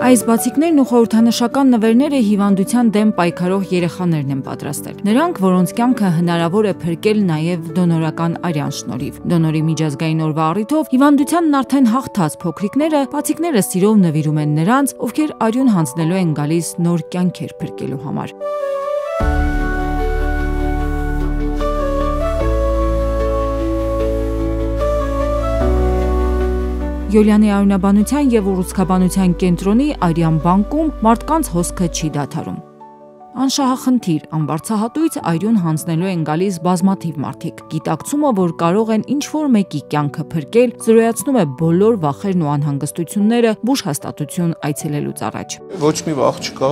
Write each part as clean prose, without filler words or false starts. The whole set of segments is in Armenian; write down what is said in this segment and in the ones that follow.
Այս բացիկներն ու խորհրդանշական նվերները հիվանդության դեմ պայքարող երեխաներն են պատրաստել։ Նրանք, որոնց կյանքը հնարավոր է փրկել նաև դոնորական արյան շնորհիվ։ Դոնորի միջազգային օրվա առիթով հիվանդությանն արդեն հաղթած փոքրիկները բացիկները սիրով նվիրում են նրանց, ովքեր արյուն հանձնելու են գալիս նոր կյանքեր փրկելու համար։ Յոլյանի արյունաբանության և ուռուցքաբանության կենտրոնի արյան բանկում մարդկանց հոսքը չի դադարում։ Անշահախնդիր, անբարձահատույց արյուն հանձնելու են գալիս բազմաթիվ մարդիկ։ Գիտակցումը, որ կարող են ինչ-որ մեկի կյանքը փրկել, զրոյացնում է բոլոր վախերն ու անհանգստությունները բուժ հաստատություն այցելելուց առաջ։ Ոչ մի վախ չկա,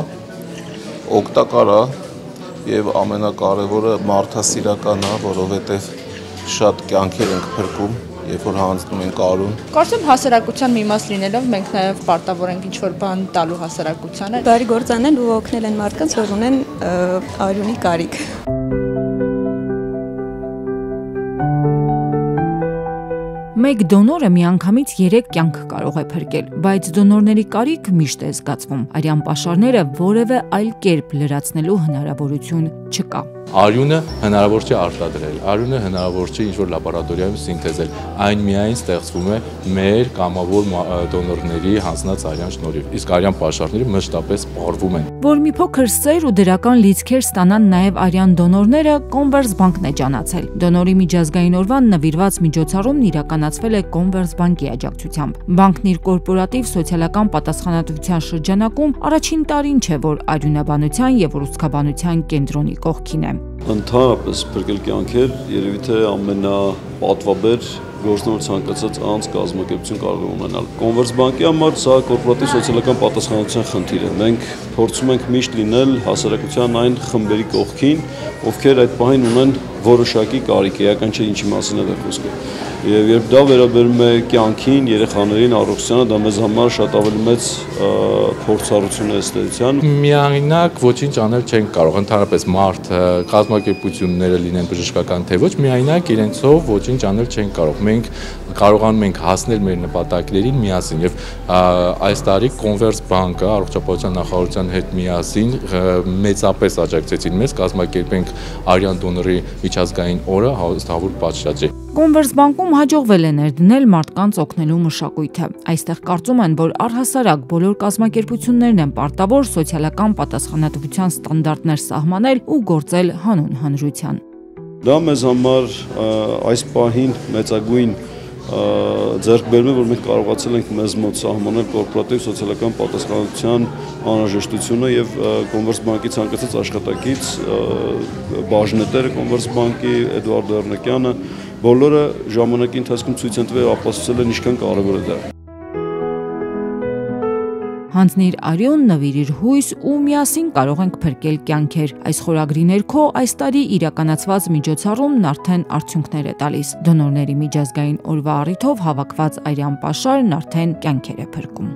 օգտակար է եւ ամենակարևորը մարդասիրական է, որովհետեւ շատ կյանքեր ենք փրկում։ Երբ որ հանձնում ենք արյուն։ Կարծում եմ հասարակության մի մաս լինելով մենք նաև պարտավոր ենք ինչ-որ բան տալու հասարակությանը։ Բարի գործանել ու օգնել են մարդկանց, որ ունեն արյունի կարիք։ Մեկ դոնորը միանգամից 3 կյանք կարող է փրկել, բայց դոնորների կարիք միշտ է զգացվում։ Արյան պաշարները որևէ այլ կերպ լրացնելու հնարավորություն չկա։ Արյունը հնարավոր չէ արտադրել, արյունը հնարավոր չէ ինչ-որ լաբորատորիայում սինթեզել, այն միայն ստեղծվում է մեր կամավոր դոնորների հանձնած արյան շնորհիվ, իսկ արյան պաշարները մշտապես սպառվում են։ Որ մի փոքր սեր ու դրական լիցքեր ստանան նաև արյան դոնորները, Converse Bank-ն է ջանացել։ Դոնորի միջազգային օրվան նվիրված միջոցառումն իրականացվել է Converse Bank-ի աջակցությամբ։ Բանկն իր կորպորատիվ սոցիալական պատասխանատվության շրջանակում առաջին տարին չէ, որ արյունաբանության և ուռուցքաբանության կենտրոնի կողքին է։ Ընդհանրապես փրկել կյանքեր երևի թե ամենապատվաբեր գործն որ ցանկացած անձ կազմակերպություն կարող է ունենալ։ Converse Bank-ի համար սա կորպորատիվ սոցիալական պատասխանատվության խնդիր է։ Մենք փորձում ենք միշտ լինել հասարակության այն խմբերի կողքին, ովքեր այդ պահին ունեն որոշակի կարիք, էական չէ ինչի մասին է խոսքը։ Եվ երբ դա վերաբերում է կյանքին, երեխաներին, առողջությանը, դա մեզ համար շատ ավելի մեծ փորձառություն է ըստեյության։ Միայնակ ոչինչ անել չենք կարող, ընդհանրապես մարդ կազմակերպությունները լինեն բժշկական թե ոչ, միայնակ իրենցով ոչինչ անել չենք կարող։ Մենք կարողանում ենք հասնել մեր նպատակներին միասին եւ այս տարի Converse Bank-ը առողջապահության նախարարության հետ միասին մեծապես աջակցեցին մեզ կազմակերպենք արյան դոնորի միջազգային օրը հաղորդավոր պատշաճի։ Converse Bank-ում հաջողվել է ներդնել մարդկանց օգնելու մշակույթը։ Այստեղ կարծում են, որ առհասարակ բոլոր կազմակերպություններն են պարտավոր սոցիալական պատասխանատվության ստանդարտներ սահմանել ու գործել հանուն հանրության։ Դա մեզ համար այս պահին մեծագույն ձեռքբերում է, որ մենք կարողացել ենք մեզ մոտ սահմանել կորպորատիվ սոցիալական պատասխանատվության անհրաժեշտությունը եւ Converse Bank-ի ցանկացած աշխատակից բաժնետերը Converse Bank-ի Էդուարդ Էռնեկյանը բոլորը ժամանակի ընթացքում ցույց են տվել ապացուցել են ինչքան կարևոր է դա։ Հանձնիր արյուն, նվիրիր հույս ու միասին կարող ենք փրկել կյանքեր։ Այս խորագրի ներքո այս տարի իրականացված միջոցառումն արդեն արդյունքներ է տալիս։ Դոնորների միջազգային օրվա առիթով հավաքված արյան պաշարն արդեն կյանքեր է փրկում։